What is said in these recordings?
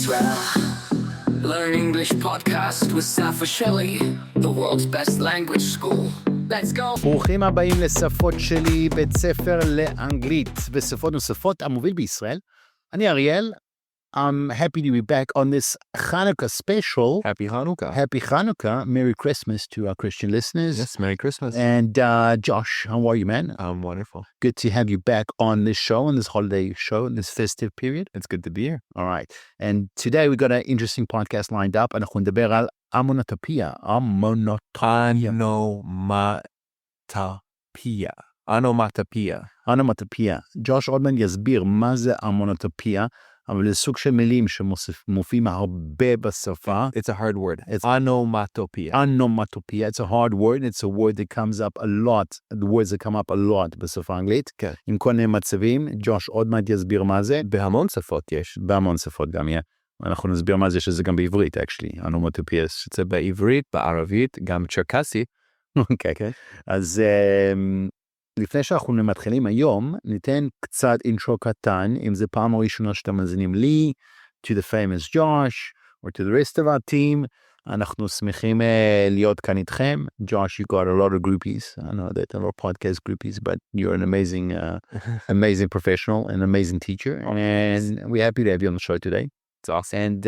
Israel. Learn English podcast with Safa Shelley, the world's best language school. Let's go. ברוכים הבאים לשפות שלי, בית ספר לאנגלית ושפות נוספות המוביל בישראל. אני אריאל. I'm happy to be back on this Hanukkah special. Happy Hanukkah. Happy Hanukkah. Merry Christmas to our Christian listeners. Yes, Merry Christmas. And Josh, how are you, man? I'm wonderful. Good to have you back on this show, on this holiday show, in this festive period. It's good to be here. All right. And today we got an interesting podcast lined up. אנחנו נדבר על אונומטופיה. אונומטופיה. ג'וש עוד מעט יסביר מה זה אונומטופיה, אבל זה סוג של מילים שמופיעים הרבה בשפה. It's a hard word. It's onomatopoeia. Onomatopoeia. It's a hard word. It's a word that comes up a lot. The words that come up a lot בשפה האנגלית. כן. עם כל מיני מצבים. ג'וש עוד מעט יסביר מה זה. בהמון שפות יש. בהמון שפות גם, אנחנו נסביר מה זה, שזה גם בעברית, actually. אונומטופיה. זה בעברית, בערבית, גם צ'רקסי. אוקיי. אז לפני שאנחנו מתחילים היום, ניתן קצת אינטרו קטן, אם זה פעם הראשונה שאתם מאזינים לי, to the famous Josh, or to the rest of our team, אנחנו שמחים להיות כאן איתכם. Josh, you got a lot of groupies. I know that a lot of podcast groupies, but you're an amazing, amazing professional, an amazing teacher, and we're happy to have you on the show today. It's awesome. And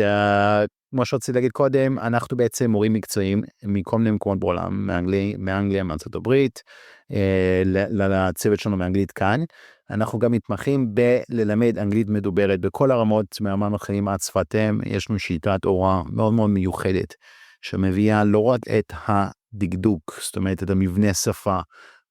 כמו שרציתי להגיד קודם, אנחנו בעצם מורים מקצועיים מכל מיני מקומות בעולם, מאנגליה, מארצות הברית, לצוות שלנו מאנגלית כאן. אנחנו גם מתמחים בללמד אנגלית מדוברת בכל הרמות, מהרמה המחלים עד שפת אם. יש לנו שיטת הוראה מאוד מאוד מיוחדת, שמביאה לא רק את הדקדוק, זאת אומרת את המבנה שפה,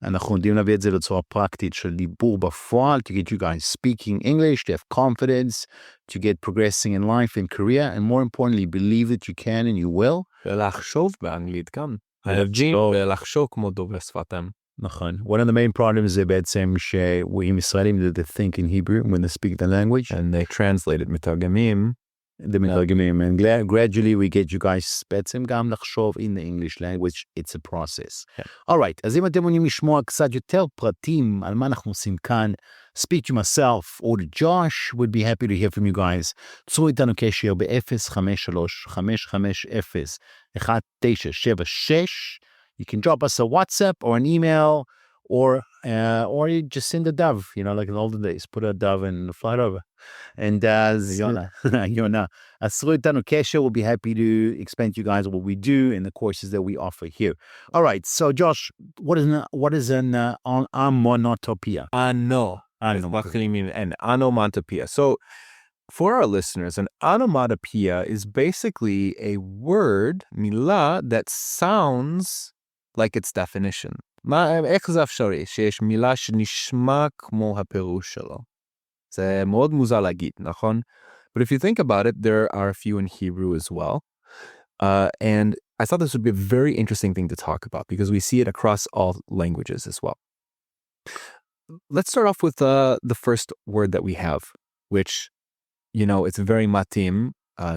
אנחנו יודעים להביא את זה לצורה פרקטית של דיבור בפועל, to get you guys speaking English, to have confidence, to get progressing in life and career, and more importantly, believe that you can and you will. ולחשוב באנגלית גם. להבין ולחשוב כמו דובר שפת אם. נכון. One of the main problems זה בעצם שהם ישראלים, they think in Hebrew when they speak the language. And they translate it מתרגמים. and gradually we get you guys בעצם גם לחשוב in the English language. It's a process. Alright, אז אם אתם רוצים לשמוע קצת יותר פרטים על מה אנחנו עושים כאן, speak to myself or to Josh, would be happy to hear from you guys. צרו איתנו קשר ב-053-550-1976. You can drop us a WhatsApp or an email, or you just send a dove, like in the olden days, put a dove and fly it over. And Yona, as we'll be happy to explain to you guys what we do in the courses that we offer here. All right, so Josh, what is an onomatopoeia? Onomatopoeia. So for our listeners, an onomatopoeia is basically a word, מילה, that sounds like its definition. איך זה אפשרי שיש מילה שנשמע כמו הפירוש שלו? זה מאוד מוזר להגיד, נכון? But if you think about it, there are a few in Hebrew as well. And I thought this would be a very interesting thing to talk about because we see it across all languages as well. Let's start off with the first word that we have, which, it's very matim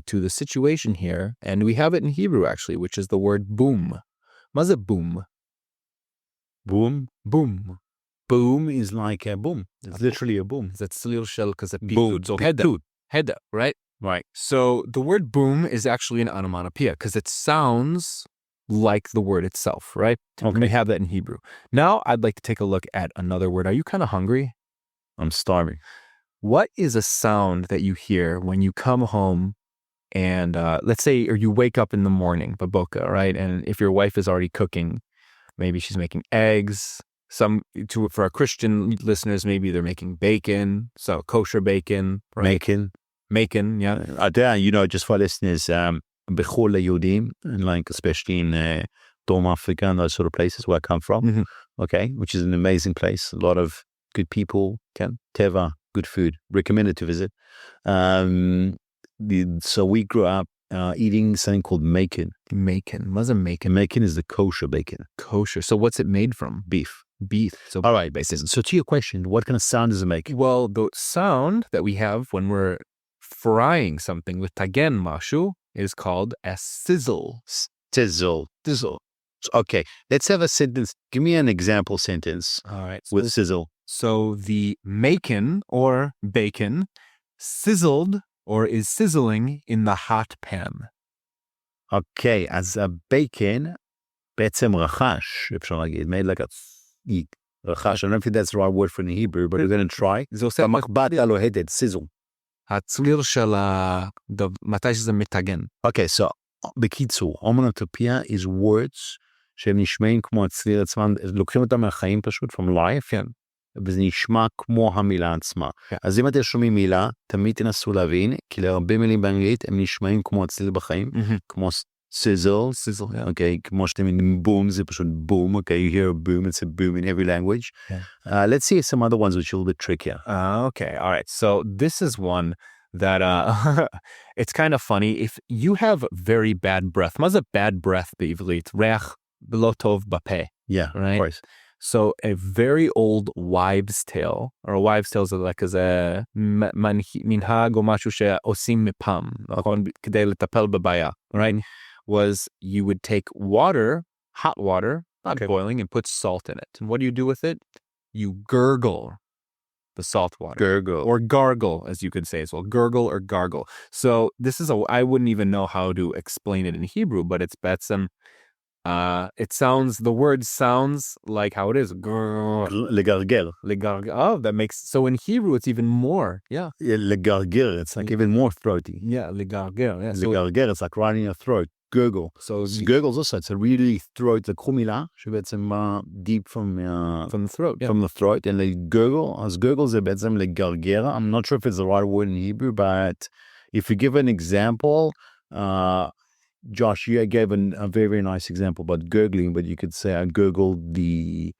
to the situation here. And we have it in Hebrew, actually, which is the word boom. מה זה boom? Boom? Boom. Boom is like a boom. It's literally a boom. זה צליל של כזה boom. So heda, right? Right. So the word boom is actually an onomatopoeia because it sounds like the word itself, right? Okay. We have that in Hebrew. Now I'd like to take a look at another word. Are you kind of hungry? I'm starving. What is a sound that you hear when you come home and let's say, or you wake up in the morning, baboka, right? And if your wife is already cooking, maybe she's making eggs. For our Christian listeners, maybe they're making bacon, so kosher bacon. Right? Macon, yeah. Just for listeners, bechol ליהודים, and like especially in Dom Africa and those sort of places where I come from, okay, which is an amazing place. A lot of good people, teva, good food, recommended to visit. So we grew up eating something called macon. What's a macon? Macon is the kosher bacon. Kosher. So what's it made from? Beef. So all right, basically. So to your question, what kind of sound does it make? Well, the sound that we have when we're frying something with tagen mashu is called a sizzle. Sizzle. Okay, let's have a sentence. Give me an example sentence. All right. So with sizzle. So the macon or bacon sizzled or is sizzling in the hot pan. אוקיי, אז הבייקן בעצם רכש, אפשר להגיד, made like a רכש, I don't think that's the right word for in Hebrew, but we're going to try. זה עושה המחבת הלוהטת, sizzle. הצליל של מתי שזה מתגן. אוקיי, so, בקיצור, אונומטופיה is words שהם נשמעים כמו הצליל עצמם, לוקחים אותם מהחיים פשוט, from life, כן. וזה נשמע כמו המילה עצמה. אז אם אתם שומעים מילה, תמיד תנסו להבין, כי להרבה מילים באנגלית הם נשמעים כמו הצליל בחיים, כמו sizzle, אוקיי, כמו שאתם יודעים, boom זה פשוט boom, אוקיי, you hear a boom, it's a boom in every language. Let's see some other ones which are a little bit trickier. Okay, all right, so this is one that it's kind of funny. If you have very bad breath, מה זה bad breath בעברית? ריח לא טוב בפה. Yeah, right? of course. So a very old wives' tale, or a wives' tale זה like איזה מנהג או משהו שעושים מפעם, נכון? כדי לטפל בבעיה, right? Was you would take water, hot water, not boiling, and put salt in it. And what do you do with it? You gurgle the salt water. Gurgle. Or gargle, as you could say as well. Gurgle or gargle. So this is I wouldn't even know how to explain it in Hebrew, but it's בעצם, it sounds, the word sounds like how it is. לגרגר. Oh, that makes, so in Hebrew it's even more. Yeah. לגרגר, it's like even more throaty. Yeah, לגרגר. Yeah. לגרגר, it's like right in your throat. Gurgle. So gurgles also, it's a really throat, זה קחו מילה, שבעצם deep from the throat. Yeah. From the throat, and לגurgle, אז gurgle זה בעצם לגרגר. I'm not sure if it's the right word in Hebrew, but if you give an example, Josh, you gave a very, very nice example about gurgling, but you could say I gurgled the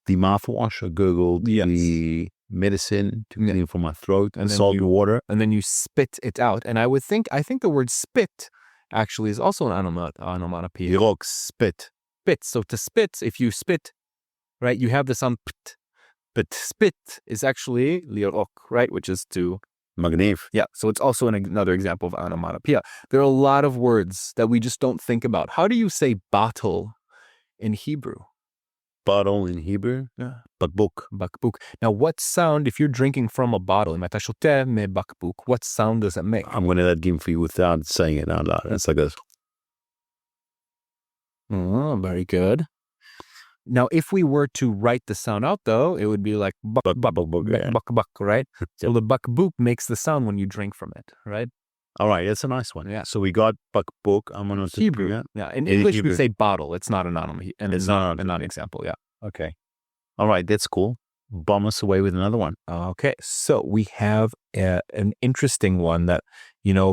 mouthwash, I gurgled the medicine to clean from my throat, and salt water. And then you spit it out. And I think the word spit actually is also an onomatopoeia. Yirok, spit. Spit. So to spit, if you spit, right, you have the sound pt, but spit is actually lirok, right, which is to... Magniv. Yeah, so it's also another example of onomatopoeia. There are a lot of words that we just don't think about. How do you say bottle in Hebrew? Bottle in Hebrew? Yeah. Bakbuk. Bakbuk. Now, what sound, if you're drinking from a bottle, אם אתה שותה מבקבוק, what sound does it make? I'm going to let game for you without saying it out loud. It's like this. Oh, very good. Now, if we were to write the sound out, though, it would be like buck, right? So the bakbuk makes the sound when you drink from it, right? All right, that's a nice one. Yeah. So we got bakbuk. I'm going to Hebrew. Yeah. In English, we say bottle. It's not an onomy, and it's not an example. Yeah. Okay. All right, that's cool. Bomb us away with another one. Okay, so we have an interesting one that,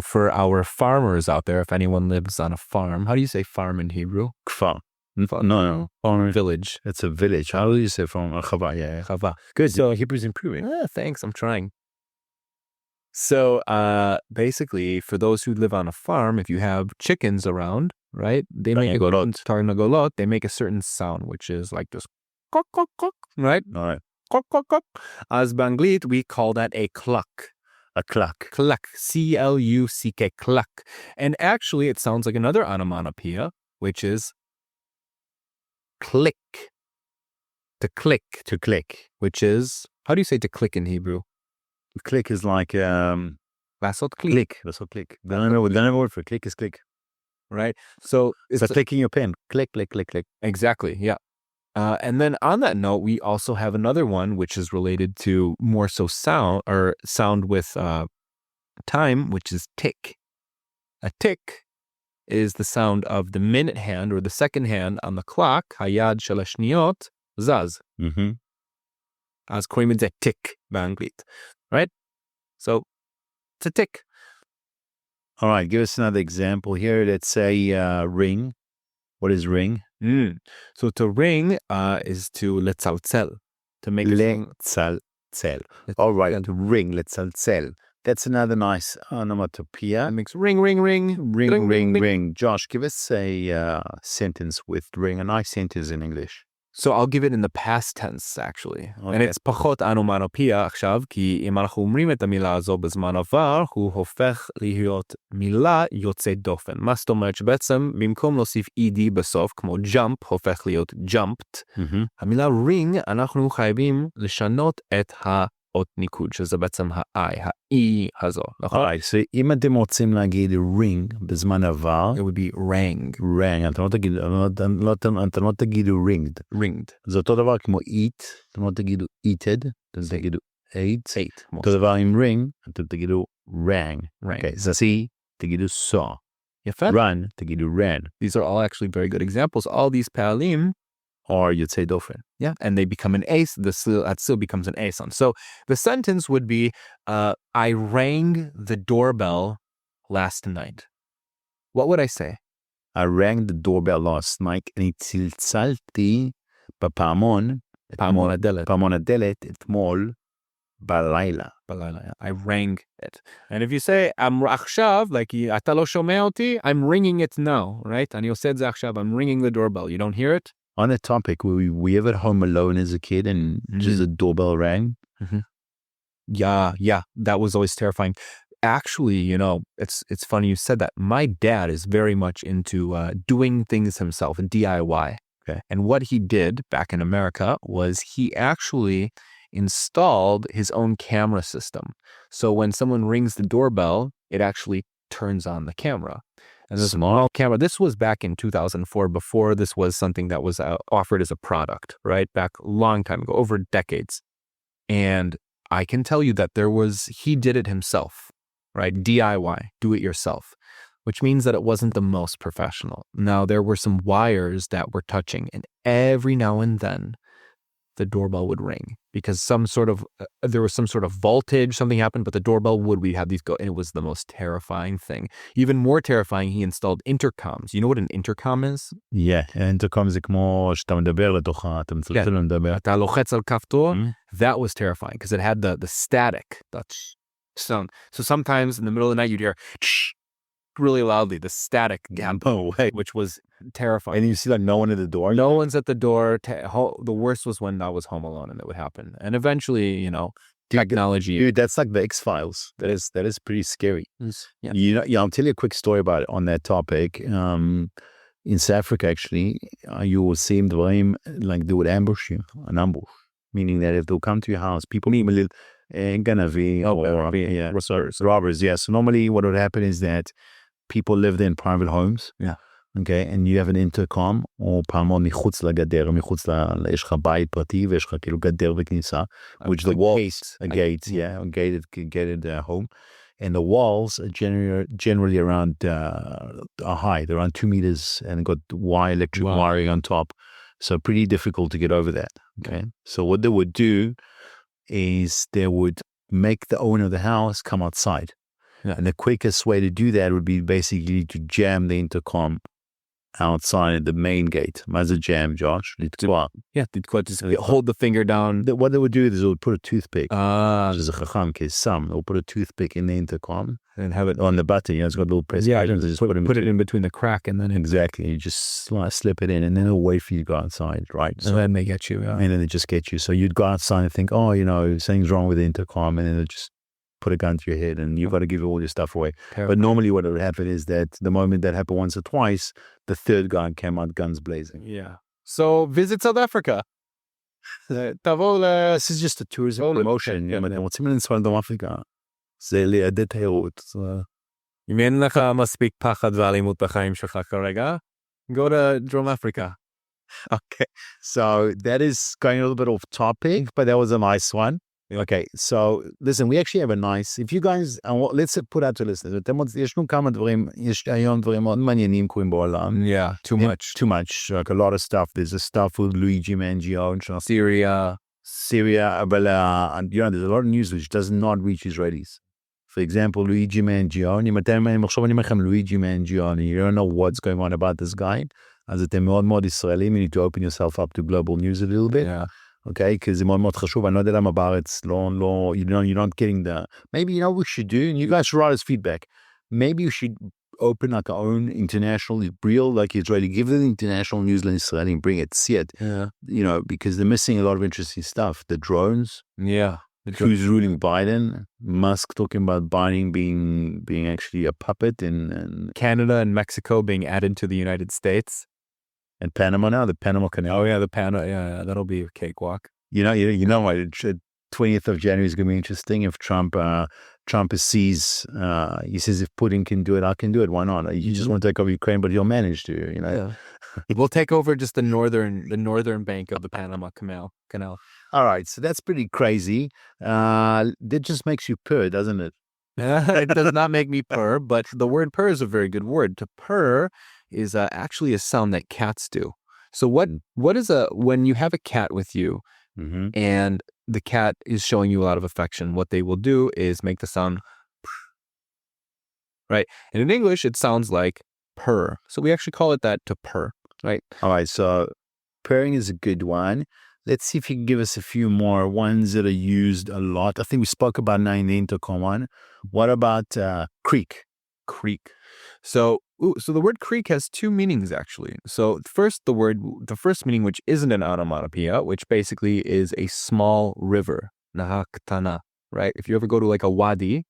for our farmers out there, if anyone lives on a farm, how do you say farm in Hebrew? Kfar. No. Farm. Village. It's a village. How do you say farm? Chava, yeah. Chava. Good. So Hebrew's improving. Thanks, I'm trying. So basically, for those who live on a farm, if you have chickens around, right, they make tarnagolot, they make a certain sound, which is like this, kok, kok, kok, right? All right. Kok, kok, kok. As באנגלית, we call that a cluck. A cluck. Cluck. C-L-U-C-K. Cluck. And actually, it sounds like another onomatopoeia, which is click. To click. To click. Which is, how do you say to click in Hebrew? Click is like לעשות click. Click. That's what click. Don't have a word for click is click. Right? So it's like clicking your pen. Click, click, click, click. Exactly. Yeah. And then on that note, we also have another one which is related to more so sound with time, which is tick. A tick is the sound of the minute hand or the second hand on the clock. היד של השניות זז. אז קוראים את זה tick באנגלית. Right? So it's a tick. All right, give us another example here. Let's say ring. What is ring? So to ring is to לצלצל. To make לצלצל. All right, to ring, לצלצל. That's another nice onomatopoeia. It makes ring, ring, ring. Ring, ring, ring. Josh, give us a sentence with ring, a nice sentence in English. So I'll give it in the past tense, actually. Okay. And it's פחות אונומטופיה עכשיו, כי אם אנחנו אומרים את המילה הזו בזמן עבר, הוא הופך להיות מילה יוצאת דופן. מה זאת אומרת שבעצם במקום להוסיף ED בסוף, כמו jump, הופך להיות jumped. המילה ring, אנחנו חייבים לשנות את אות ניקוד, שזה בעצם ה-I, ה-E הזו, נכון? Alright, so אם אתם רוצים להגיד ring בזמן עבר, It would be rang. אתם לא תגידו ringed. Ringed. זה אותו דבר כמו eat, אתם לא תגידו eated, אתם תגידו ate. Ate. אותו דבר עם ring, אתם תגידו rang. אוקיי, see, תגידו saw. יפה. run, תגידו ran. These are all actually very good examples. All these פעלים, or יוצא דופן. yeah, and they become an ace. That still becomes an ace on. So the sentence would be, I rang the doorbell last night. What would I say? I rang the doorbell last night, אני צלצלתי בפעמון, פעמון הדלת אתמול בלילה. I rang it. And if you say, עכשיו, like, אתה לא שומע אותי, I'm ringing it now, right? אני עושה את זה עכשיו, I'm ringing the doorbell. You don't hear it? On a topic, were we ever home alone as a kid and just a doorbell rang? Yeah, that was always terrifying. Actually, you know, it's funny you said that. My dad is very much into doing things himself, DIY. Okay. And what he did back in America was he actually installed his own camera system. So when someone rings the doorbell, it actually turns on the camera. And this small camera, this was back in 2004, before this was something that was offered as a product, right? Back a long time ago, over decades. And I can tell you that he did it himself, right? DIY, do it yourself, which means that it wasn't the most professional. Now, there were some wires that were touching, and every now and then, the doorbell would ring because there was some sort of voltage, something happened, but the doorbell we had these go, and it was the most terrifying thing. Even more terrifying, he installed intercoms. You know what an intercom is? Yeah, intercom זה כמו שאתה מדבר לתוכה, אתה מצלצל לדבר. אתה לוחץ על כפתור. That was terrifying because it had the static, that sound. So sometimes in the middle of the night, you'd hear really loudly, the static gap, which was terrifying. And you see like no one at the door? No one's at the door. The worst was when I was home alone and it would happen. And eventually, you know, technology. Dude, that's like the X-Files. That is pretty scary. Yeah. You know, I'll tell you a quick story about it on that topic. In South Africa, actually, you will see מדברים, like they would ambush you, an ambush. Meaning that if they'll come to your house, people need a little ganavi or robbers. Yeah. So normally what would happen is that people lived in private homes. Yeah. Okay. And you have an intercom, או פעמון מחוץ לגדר, מחוץ יש לך בית פרטי, ויש לך כאילו גדר וכניסה, which the walls, a gate, a gated home. And the walls are generally around a height, around 2 meters, and got electric wiring on top. So pretty difficult to get over that. Okay. So what they would do is they would make the owner of the house come outside. Yeah. And the quickest way to do that would be basically to jam the intercom outside at the main gate. מה זה jam, Josh? Yeah, hold the finger down. What they would do is they would put a toothpick. Which is a chacham, they'll put a toothpick in the intercom. And have it on the button. You know, it's got a little press button. Just put it in between the crack and then exactly. You just slip it in and then it'll wait for you to go outside, right? So then they get you. Yeah. And then they just get you. So you'd go outside and think, oh, you know, something's wrong with the intercom, and then they'll just put a gun to your head and you've got to give all your stuff away. Terrible. But normally what would happen is that the moment that happened once or twice, the third guy came out guns blazing. Yeah. So visit South Africa. This is just a tourism promotion. רוצים לנסוע לדרום אפריקה. זה לידי תיירות. אם אין לך מספיק פחד ואלימות בחיים שלך כרגע, go to דרום אפריקה. Okay, so that is going a little bit off topic, but that was a nice one. Okay, so listen, we actually have a nice, if you guys, let's put out to listeners, יש לנו כמה דברים, יש היום דברים מאוד מעניינים קורים בעולם. Yeah, too much. Like a lot of stuff. There's a stuff with Luigi Mangione. Syria, but you know, there's a lot of news which does not reach Israelis. For example, Luigi Mangione, Luigi Mangione, you don't know what's going on about this guy. אז אתם מאוד מאוד ישראלים, you need to open yourself up to global news a little bit. Yeah. Okay, because זה מאוד מאוד חשוב, אני לא יודע למה בארץ, לא, you're not getting the, maybe, you know what we should do, and you guys should write us feedback, maybe you should open like our own international, real, like Israeli, give the international news in Israeli and bring it, see it, you know, because they're missing a lot of interesting stuff, the drones, who's ruling Biden, Musk talking about Biden being actually a puppet, and Canada and Mexico being added to the United States. And Panama now, the Panama Canal. Oh yeah, the Panama. Yeah, that'll be a cakewalk. You know what? 20th of January is going to be interesting. If Trump sees, he says, if Putin can do it, I can do it. Why not? You just want to take over Ukraine, but you'll manage to, Yeah. We'll take over just the northern bank of the Panama Canal. All right, so that's pretty crazy. That just makes you purr, doesn't it? It does not make me purr, but the word purr is a very good word. To purr is actually a sound that cats do. So what is when you have a cat with you and the cat is showing you a lot of affection, what they will do is make the sound right? And in English, it sounds like purr. So we actually call it that, to purr, right? All right, so purring is a good one. Let's see if you can give us a few more ones that are used a lot. I think we spoke about nine one. What about creak? Creak. So the word creak has two meanings, actually. So first, the first meaning, which isn't an onomatopoeia, which basically is a small river, nahaktana, right? If you ever go to like a wadi,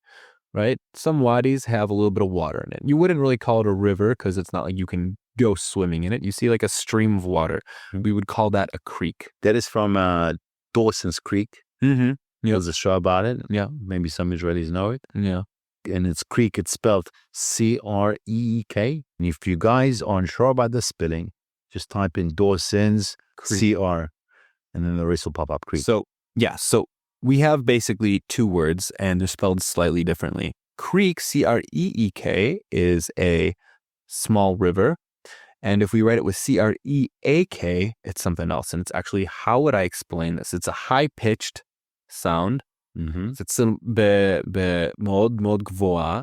right? Some wadis have a little bit of water in it. You wouldn't really call it a river because it's not like you can go swimming in it. You see like a stream of water. We would call that a creek. That is from Dawson's Creek. Mm-hmm. Yeah. There's a show about it. Yeah. Maybe some Israelis know it. Yeah. And it's creek. It's spelled C-R-E-E-K. And if you guys aren't sure about the spelling, just type in Dawson's Creek. C-R, and then the rest will pop up, creek. So we have basically two words, and they're spelled slightly differently. Creek, C-R-E-E-K, is a small river. And if we write it with C-R-E-A-K, it's something else. And it's actually, how would I explain this? It's a high-pitched sound. it's מאוד מאוד גבוהה,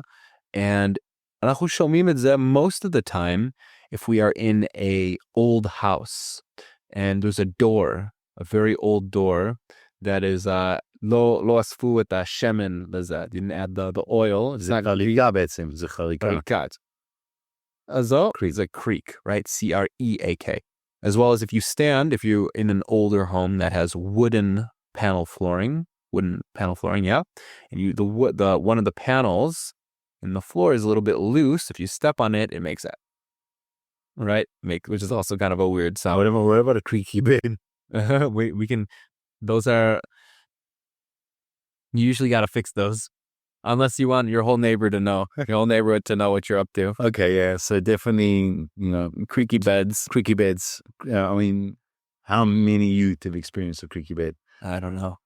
and אנחנו שומעים את זה most of the time if we are in a old house and there's a door, a very old door that is לא אספו את השמן לזה, didn't add the oil. זה חריגה בעצם, זה חריגה. So it's a creak, right? C-R-E-A-K. As well as if you're in an older home that has wooden panel flooring, yeah, and the one of the panels in the floor is a little bit loose. If you step on it, it makes that, right? Which is also kind of a weird sound. What about a creaky bed? We can. Those are. You usually got to fix those, unless you want your whole neighborhood to know what you're up to. Okay, yeah. So definitely, creaky beds. I mean, how many youth have experienced a creaky bed? I don't know.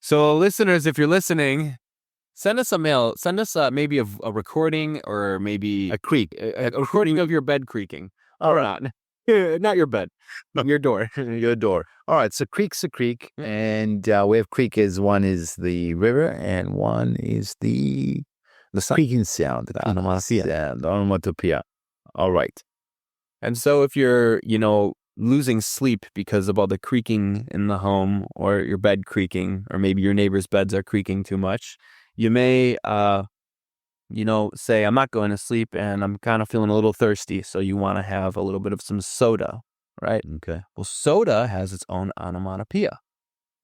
So listeners, if you're listening, send us a mail. Send us maybe a recording or maybe a recording of your bed creaking. Or not. Not your bed. Your door. Your door. All right. So creek's a creek. And we have creek one is the river and one is the creaking sound. The onomatopoeia. All right. And so if you're, losing sleep because of all the creaking in the home or your bed creaking, or maybe your neighbor's beds are creaking too much, you may, say, I'm not going to sleep and I'm kind of feeling a little thirsty. So you want to have a little bit of some soda, right? Okay. Well, soda has its own onomatopoeia.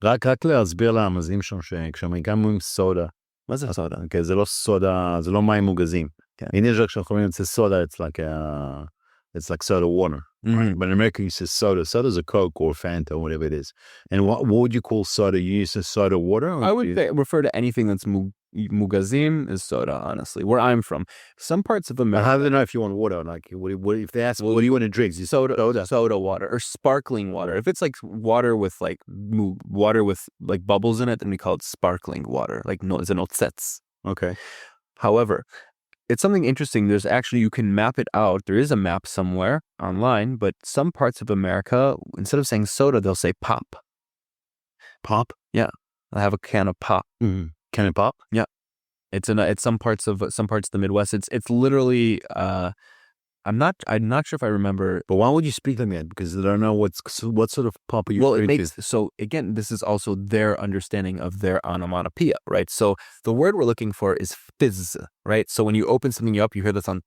רק להסביר למאזינים שם שכשאמריקאים אומרים סודה. מה זה סודה? Okay, זה לא סודה, זה לא מים מוגזים. In Israel, כשאנחנו אומרים את זה סודה, it's like soda water. Right? But in America, you say soda. Soda's a Coke or Fanta or whatever it is. And what would you call soda? You use a soda water? I would refer to anything that's mugazim is soda, honestly, where I'm from. Some parts of America. How do they know if you want water? Like, what if they ask, what do you want to drink? Soda water or sparkling water. If it's like water with bubbles in it, then we call it sparkling water, like notzets. Okay. However, it's something interesting. There's actually, you can map it out. There is a map somewhere online, but some parts of America, instead of saying soda, they'll say pop. Pop? Yeah. I have a can of pop. Mm-hmm. Can of pop? Yeah. It's some parts of the Midwest. It's literally, I'm not sure if I remember. But why would you speak like that? Because they don't know what sort of pop are you drinking. So again, this is also their understanding of their onomatopoeia, right? So the word we're looking for is fizz, right? So when you open something up, you hear the sound,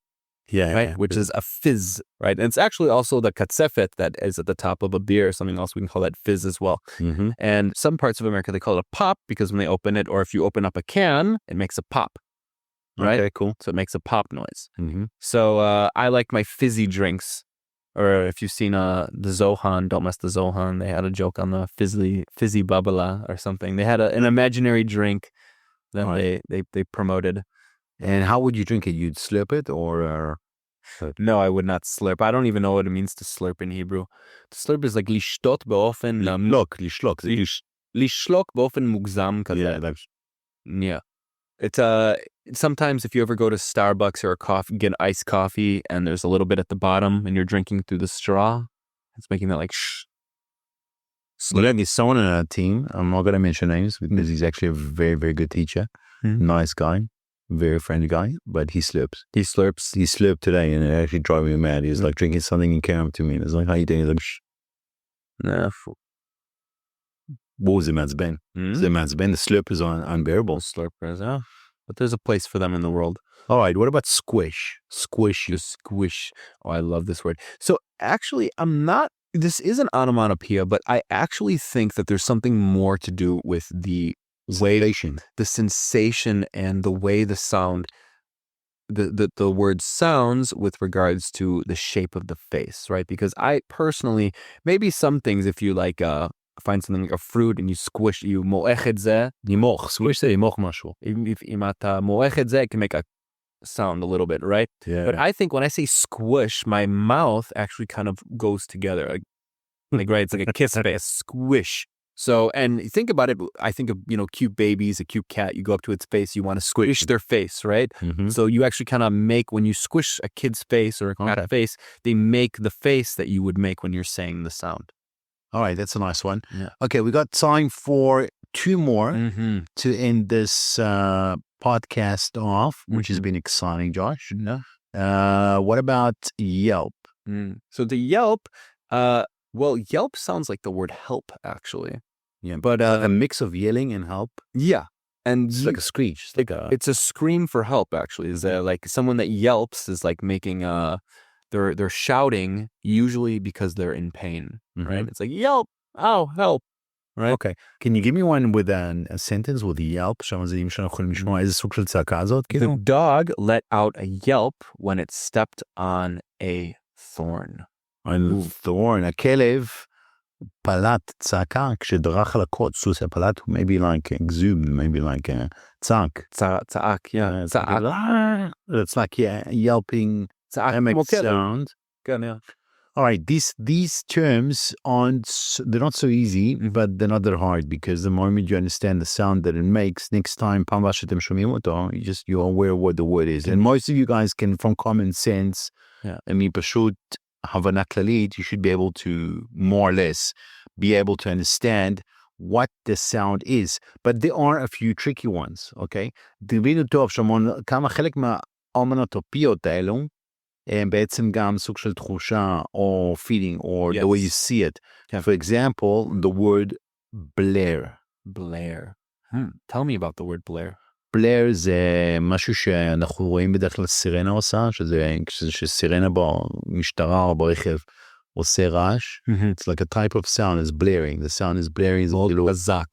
right? Which is a fizz, right? And it's actually also the katsefet that is at the top of a beer or something else. We can call that fizz as well. Mm-hmm. And some parts of America, they call it a pop because when they open it, or if you open up a can, it makes a pop. Right? Okay, cool. So it makes a pop noise. Mm-hmm. So I like my fizzy drinks, Or if you've seen the Zohan, Don't Mess the Zohan, they had a joke on the fizzy babala or something. They had an imaginary drink that they promoted. And how would you drink it? You'd slurp it or... No, I would not slurp. I don't even know what it means to slurp in Hebrew. To slurp is like לשתות באופן... לשלוק. לשלוק באופן מוגזם כזה. Yeah. It's sometimes if you ever go to Starbucks or a coffee, get iced coffee and there's a little bit at the bottom and you're drinking through the straw, it's making that like shh. There's someone on our team, I'm not going to mention names because he's actually a very, very good teacher. Nice guy, very friendly guy, but he slurps. He slurped today and it actually drove me mad. He was like drinking something and came up to me and I was like, how you doing? He's like, shh. Nah, what was it, מעצבן? זה מעצבן, the slurpers are unbearable. Slurpers, yeah. But there's a place for them in the world. All right, what about squish? Squish. You squish. Oh, I love this word. So actually, this is an onomatopoeia, but I actually think that there's something more to do with the way, the sensation and the way the sound, the word sounds with regards to the shape of the face, right? Because I personally, maybe some things, if you like, find something like a fruit and you squish, you מועך את זה. squish זה למוח משהו. אם אתה מועך את זה, it can make a sound a little bit, right? Yeah. But I think when I say squish, my mouth actually kind of goes together. Like right, it's like a kiss face, squish. So, and you think about it, I think of, cute babies, a cute cat, you go up to its face, you want to squish their face, right? Mm-hmm. So you actually kind of make, when you squish a kid's face or a cat's face, they make the face that you would make when you're saying the sound. All right, that's a nice one. Yeah. Okay, we got time for two more to end this podcast off, which has been exciting, Josh. Yeah. What about Yelp? So the Yelp, Yelp sounds like the word help, actually. Yeah, but a mix of yelling and help. Yeah. And it's like a screech. It's a scream for help, actually. Is like someone that yelps is like making they're shouting, usually because they're in pain, right? It's like, yelp, oh, help, right? Okay. Can you give me one with a sentence with yelp? איזה סוג של צעקה הזאת? The dog let out a yelp when it stepped on a thorn. thorn. הכלב פלט צעקה כשדרך על הקוד. סוס הפלט, maybe like exude, maybe like צעק. צעק, yeah. צעק. It's like, yelping. That makes sound. Yeah. All right, these terms they're not so easy, but they're not that hard because the moment you understand the sound that it makes, next time, פעם הבאה שאתם שומעים אותו, you're aware of what the word is. And most of you guys can, from common sense, פשוט הבנה כללית, you should be able to, more or less, be able to understand what the sound is. But there are a few tricky ones, okay? תבינו טוב, כמה חלק מהאונומטופיאות האלו, הם בעצם גם סוג של תחושה or feeling or the way you see it. For example, the word blare. Tell me about the word blare. blare זה משהו שאנחנו רואים בדרך כלל סירנה עושה, שסירנה במשטרה או ברכב עושה רעש. It's like a type of sound is blaring. The sound is blaring. זה כאילו חזק.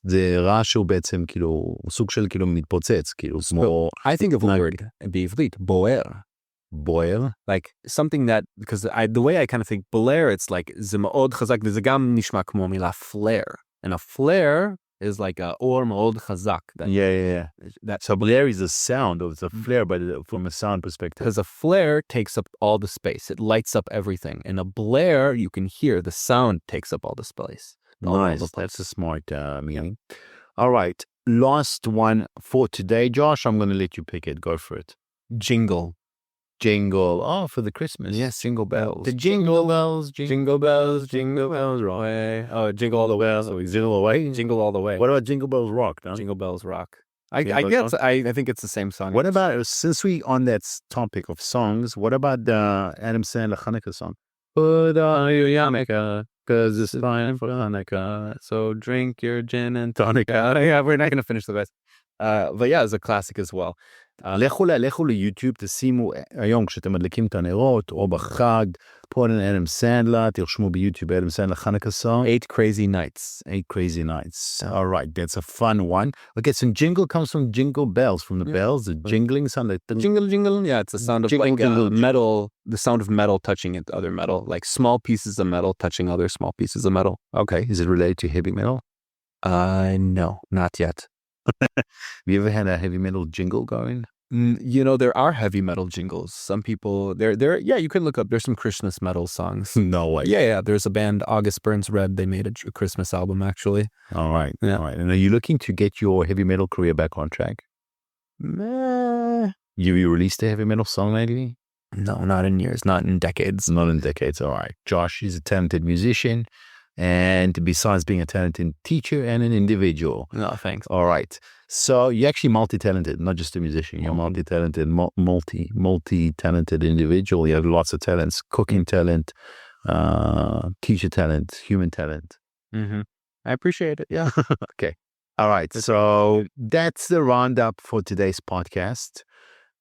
זה רעש שהוא בעצם כאילו סוג של כאילו מתפוצץ. כאילו כמו... I think of a word בעברית, בוער. Boil, like something that, because the way I kind of think blare, it's like זה מאוד חזק, וזה גם נשמע כמו מילה flare, and a flare is like a אור מאוד חזק. So blare is the sound of the flare, but from a sound perspective. Because a flare takes up all the space, it lights up everything, and a blare you can hear the sound takes up all the space. Nice, that's a smart meaning. All right, last one for today, Josh. I'm going to let you pick it. Go for it. Jingle. For the Christmas. Yes, jingle bells. The jingle bells, jingle bells rock. Oh, jingle all the way. So we jingle away. Jingle all the way. What about Jingle Bells Rock? No? Jingle bells rock. I guess I think it's the same song. What about, since we on that topic of songs, what about the Adam Sandler Hanukkah song? Put on your yarmulke, cause it's fine for Hanukkah. So drink your gin and tonic. Yeah, we're not gonna finish the rest. But yeah, it's a classic as well. לכו ליוטיוב, תשימו היום כשאתם מדליקים את הנרות, או בחג, פה אדם סנדלר, תרשמו ביוטיוב אדם סנדלר חנוכה song. 8 Crazy Nights. 8 Crazy Nights. All right, that's a fun one. Okay, so jingle comes from jingle bells, from the bells, the jingling sound. Like Jingle, jingle. Yeah, it's the sound of Jingle, like jingle. metal, the sound of metal touching into other metal, like small pieces of metal touching other small pieces of metal. Okay, is it related to heavy metal? No, not yet. Have you ever had a heavy metal jingle going? You know, there are heavy metal jingles. Some people, yeah, you can look up. There's some Christmas metal songs. No way. Yeah. There's a band, August Burns Red. They made a Christmas album, actually. All right. Yeah. All right. And are you looking to get your heavy metal career back on track? Meh. You released a heavy metal song lately? No, not in years, not in decades. Not in decades. All right. Josh is a talented musician. And besides being a talented teacher and an individual. No, thanks. All right. So you're actually multi-talented, not just a musician. You're multi-talented, multi-talented individual. You have lots of talents, cooking talent, teacher talent, human talent. Mm-hmm. I appreciate it. Yeah. Okay. All right. So that's the roundup for today's podcast.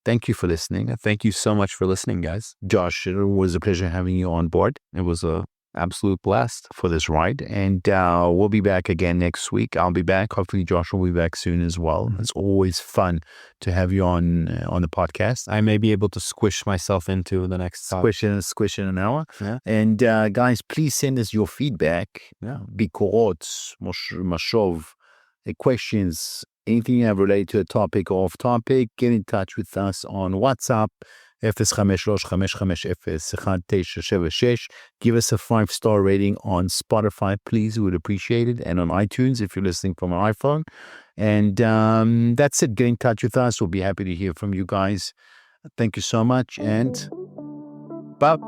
Thank you for listening. Thank you so much for listening, guys. Josh, it was a pleasure having you on board. It was a absolute blast for this ride, and we'll be back again next week. I'll be back. Hopefully Josh will be back soon as well. It's always fun to have you on the podcast. I may be able to squish myself into the next squish in an hour. Yeah. And guys, please send us your feedback, ביקורות, משוב, questions, anything you have related to a topic or off topic. Get in touch with us on WhatsApp 053-550-1976. Give us a 5-star rating on Spotify, please. We would appreciate it. And on iTunes, if you're listening from an iPhone. And that's it. Get in touch with us. We'll be happy to hear from you guys. Thank you so much. And bye.